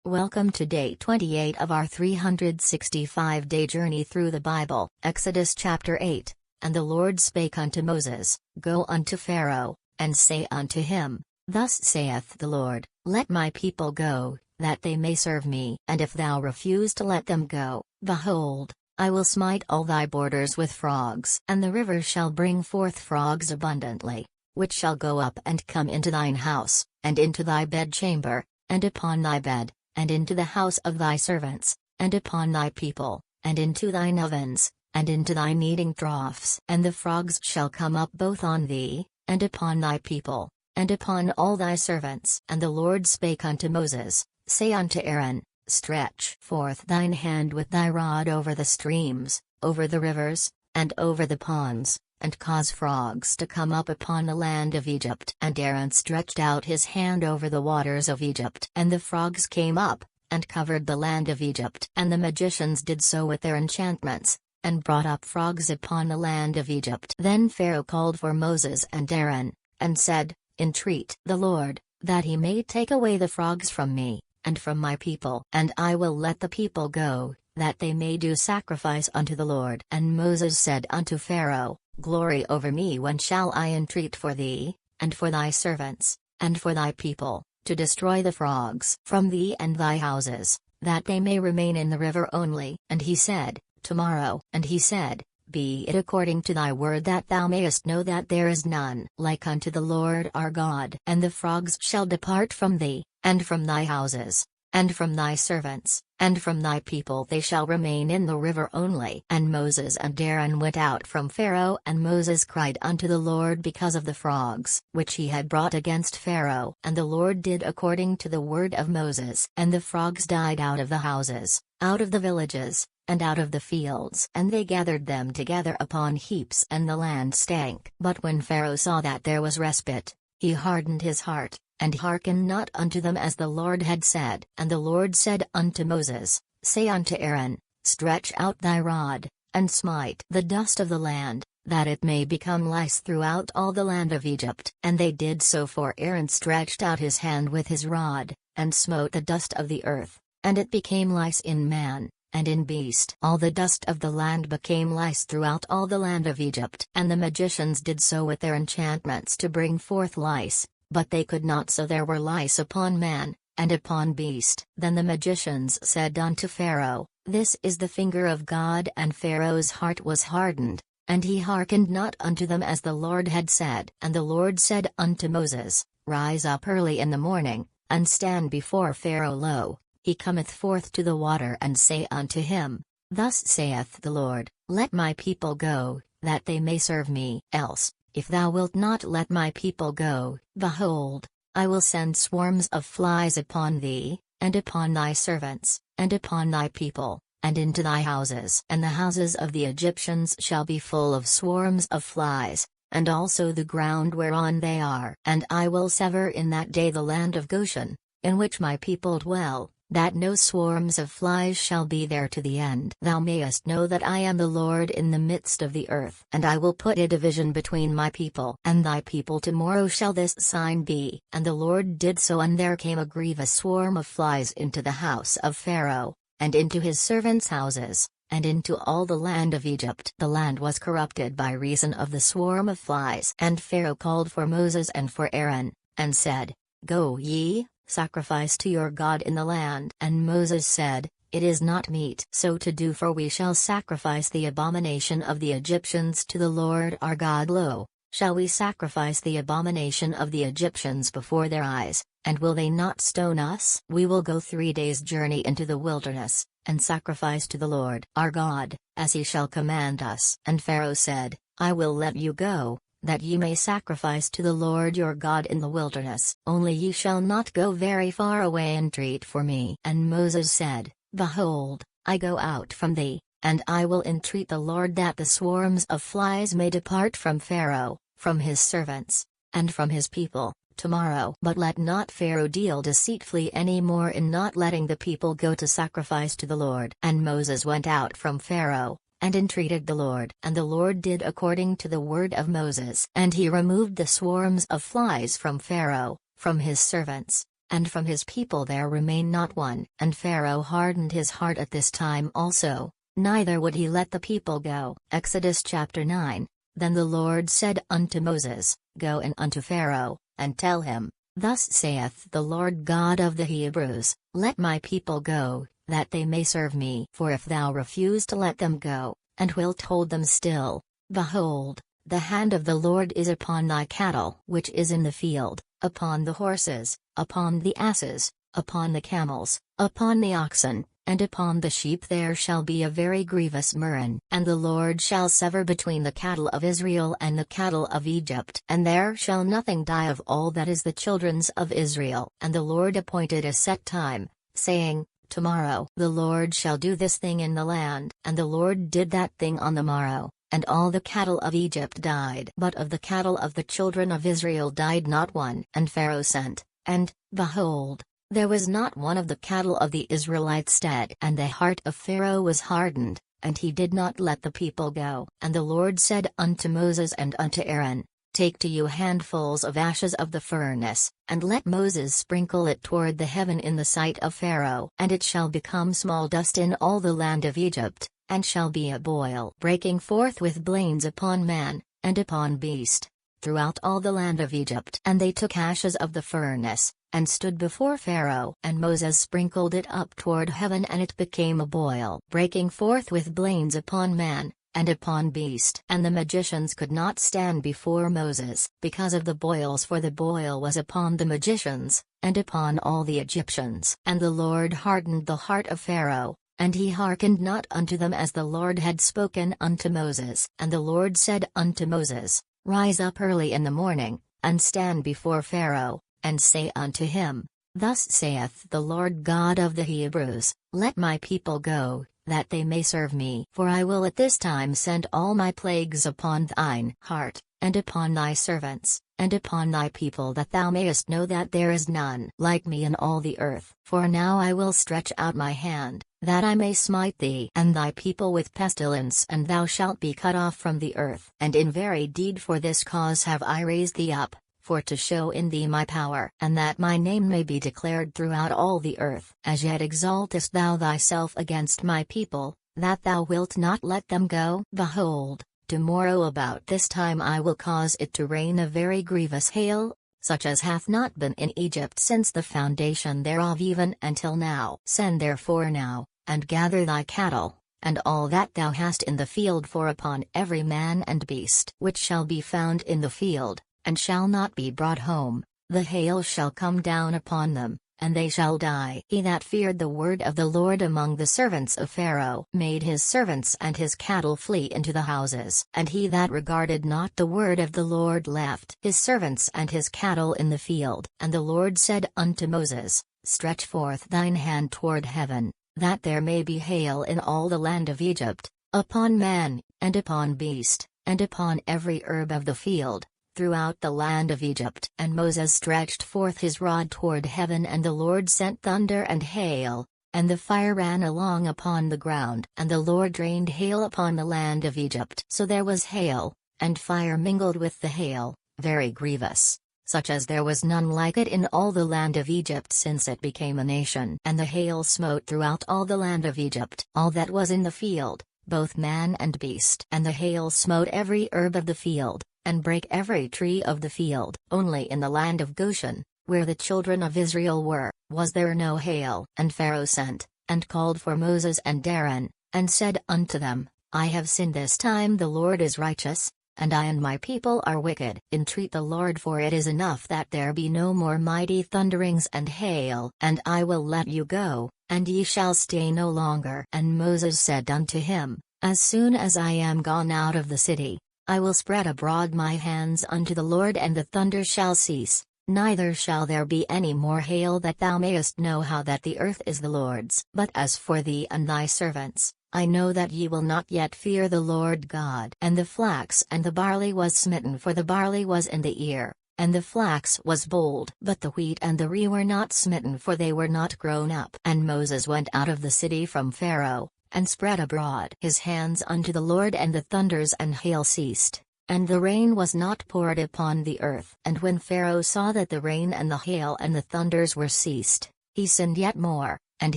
Welcome to day 28 of our 365-day journey through the Bible. Exodus chapter 8. And the Lord spake unto Moses, Go unto Pharaoh, and say unto him, Thus saith the Lord, Let my people go, that they may serve me. And if thou refuse to let them go, behold, I will smite all thy borders with frogs. And the rivers shall bring forth frogs abundantly, which shall go up and come into thine house, and into thy bedchamber, and upon thy bed, and into the house of thy servants, and upon thy people, and into thine ovens, and into thy kneading troughs. And the frogs shall come up both on thee, and upon thy people, and upon all thy servants. And the Lord spake unto Moses, Say unto Aaron, Stretch forth thine hand with thy rod over the streams, over the rivers, and over the ponds, and cause frogs to come up upon the land of Egypt. And Aaron stretched out his hand over the waters of Egypt. And the frogs came up, and covered the land of Egypt. And the magicians did so with their enchantments, and brought up frogs upon the land of Egypt. Then Pharaoh called for Moses and Aaron, and said, Entreat the Lord, that he may take away the frogs from me, and from my people. And I will let the people go, that they may do sacrifice unto the Lord. And Moses said unto Pharaoh, Glory over me, when shall I entreat for thee, and for thy servants, and for thy people, to destroy the frogs from thee and thy houses, that they may remain in the river only? And he said, Tomorrow. And he said, Be it according to thy word, that thou mayest know that there is none like unto the Lord our God. And the frogs shall depart from thee, and from thy houses, and from thy servants, and from thy people. They shall remain in the river only. And Moses and Aaron went out from Pharaoh, and Moses cried unto the Lord because of the frogs which he had brought against Pharaoh. And the Lord did according to the word of Moses. And the frogs died out of the houses, out of the villages, and out of the fields. And they gathered them together upon heaps, and the land stank. But when Pharaoh saw that there was respite, he hardened his heart, and hearkened not unto them as the Lord had said. And the Lord said unto Moses, Say unto Aaron, Stretch out thy rod, and smite the dust of the land, that it may become lice throughout all the land of Egypt. And they did so, for Aaron stretched out his hand with his rod, and smote the dust of the earth, and it became lice in man, and in beast. All the dust of the land became lice throughout all the land of Egypt. And the magicians did so with their enchantments to bring forth lice, but they could not, so there were lice upon man, and upon beast. Then the magicians said unto Pharaoh, This is the finger of God. And Pharaoh's heart was hardened, and he hearkened not unto them as the Lord had said. And the Lord said unto Moses, Rise up early in the morning, and stand before Pharaoh. Lo, he cometh forth to the water. And say unto him, Thus saith the Lord, Let my people go, that they may serve me. Else, if thou wilt not let my people go, behold, I will send swarms of flies upon thee, and upon thy servants, and upon thy people, and into thy houses. And the houses of the Egyptians shall be full of swarms of flies, and also the ground whereon they are. And I will sever in that day the land of Goshen, in which my people dwell, that no swarms of flies shall be there to the end. Thou mayest know that I am the Lord in the midst of the earth. And I will put a division between my people and thy people. Tomorrow shall this sign be. And the Lord did so, and there came a grievous swarm of flies into the house of Pharaoh, and into his servants' houses, and into all the land of Egypt. The land was corrupted by reason of the swarm of flies. And Pharaoh called for Moses and for Aaron, and said, Go ye, sacrifice to your God in the land. And Moses said, It is not meet so to do, for we shall sacrifice the abomination of the Egyptians to the Lord our God. Lo, shall we sacrifice the abomination of the Egyptians before their eyes, and will they not stone us? We will go 3 days' journey into the wilderness, and sacrifice to the Lord our God, as he shall command us. And Pharaoh said, I will let you go, that ye may sacrifice to the Lord your God in the wilderness. Only ye shall not go very far away. Entreat for me. And Moses said, Behold, I go out from thee, and I will entreat the Lord that the swarms of flies may depart from Pharaoh, from his servants, and from his people, tomorrow. But let not Pharaoh deal deceitfully any more in not letting the people go to sacrifice to the Lord. And Moses went out from Pharaoh, and entreated the Lord. And the Lord did according to the word of Moses. And he removed the swarms of flies from Pharaoh, from his servants, and from his people there remained not one. And Pharaoh hardened his heart at this time also, neither would he let the people go. Exodus chapter 9. Then the Lord said unto Moses, Go in unto Pharaoh, and tell him, Thus saith the Lord God of the Hebrews, Let my people go, that they may serve me. For if thou refuse to let them go, and wilt hold them still, behold, the hand of the Lord is upon thy cattle which is in the field, upon the horses, upon the asses, upon the camels, upon the oxen, and upon the sheep there shall be a very grievous murrain. And the Lord shall sever between the cattle of Israel and the cattle of Egypt. And there shall nothing die of all that is the children's of Israel. And the Lord appointed a set time, saying, Tomorrow the Lord shall do this thing in the land. And the Lord did that thing on the morrow, and all the cattle of Egypt died. But of the cattle of the children of Israel died not one. And Pharaoh sent, and, behold, there was not one of the cattle of the Israelites dead. And the heart of Pharaoh was hardened, and he did not let the people go. And the Lord said unto Moses and unto Aaron, Take to you handfuls of ashes of the furnace, and let Moses sprinkle it toward the heaven in the sight of Pharaoh. And it shall become small dust in all the land of Egypt, and shall be a boil breaking forth with blains upon man, and upon beast, throughout all the land of Egypt. And they took ashes of the furnace, and stood before Pharaoh. And Moses sprinkled it up toward heaven, and it became a boil breaking forth with blains upon man, and upon beast. And the magicians could not stand before Moses, because of the boils, for the boil was upon the magicians, and upon all the Egyptians. And the Lord hardened the heart of Pharaoh, and he hearkened not unto them as the Lord had spoken unto Moses. And the Lord said unto Moses, Rise up early in the morning, and stand before Pharaoh, and say unto him, Thus saith the Lord God of the Hebrews, Let my people go, that they may serve me. For I will at this time send all my plagues upon thine heart, and upon thy servants, and upon thy people, that thou mayest know that there is none like me in all the earth. For now I will stretch out my hand, that I may smite thee and thy people with pestilence, and thou shalt be cut off from the earth. And in very deed for this cause have I raised thee up, for to show in thee my power, and that my name may be declared throughout all the earth. As yet exaltest thou thyself against my people, that thou wilt not let them go? Behold, tomorrow about this time I will cause it to rain a very grievous hail, such as hath not been in Egypt since the foundation thereof even until now. Send therefore now, and gather thy cattle, and all that thou hast in the field, for upon every man and beast which shall be found in the field, and shall not be brought home, the hail shall come down upon them, and they shall die. He that feared the word of the Lord among the servants of Pharaoh made his servants and his cattle flee into the houses. And he that regarded not the word of the Lord left his servants and his cattle in the field. And the Lord said unto Moses, Stretch forth thine hand toward heaven, that there may be hail in all the land of Egypt, upon man, and upon beast, and upon every herb of the field, throughout the land of Egypt. And Moses stretched forth his rod toward heaven, and the Lord sent thunder and hail, and the fire ran along upon the ground. And the Lord rained hail upon the land of Egypt. So there was hail, and fire mingled with the hail, very grievous, such as there was none like it in all the land of Egypt since it became a nation. And the hail smote throughout all the land of Egypt all that was in the field, both man and beast. And the hail smote every herb of the field, and brake every tree of the field. Only in the land of Goshen, where the children of Israel were, was there no hail. And Pharaoh sent, and called for Moses and Aaron, and said unto them, I have sinned this time, the Lord is righteous, and I and my people are wicked. Entreat the Lord, for it is enough that there be no more mighty thunderings and hail, and I will let you go, and ye shall stay no longer. And Moses said unto him, As soon as I am gone out of the city, I will spread abroad my hands unto the Lord, and the thunder shall cease, neither shall there be any more hail, that thou mayest know how that the earth is the Lord's. But as for thee and thy servants, I know that ye will not yet fear the Lord God. And the flax and the barley was smitten, for the barley was in the ear, and the flax was bold. But the wheat and the rye were not smitten, for they were not grown up. And Moses went out of the city from Pharaoh, and spread abroad his hands unto the Lord, and the thunders and hail ceased, And the rain was not poured upon the earth. And when Pharaoh saw that the rain and the hail and the thunders were ceased, he sinned yet more, and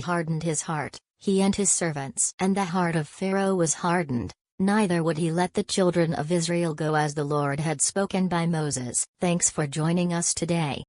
hardened his heart, he and his servants. And the heart of Pharaoh was hardened, neither would he let the children of Israel go as the Lord had spoken by Moses. Thanks for joining us today.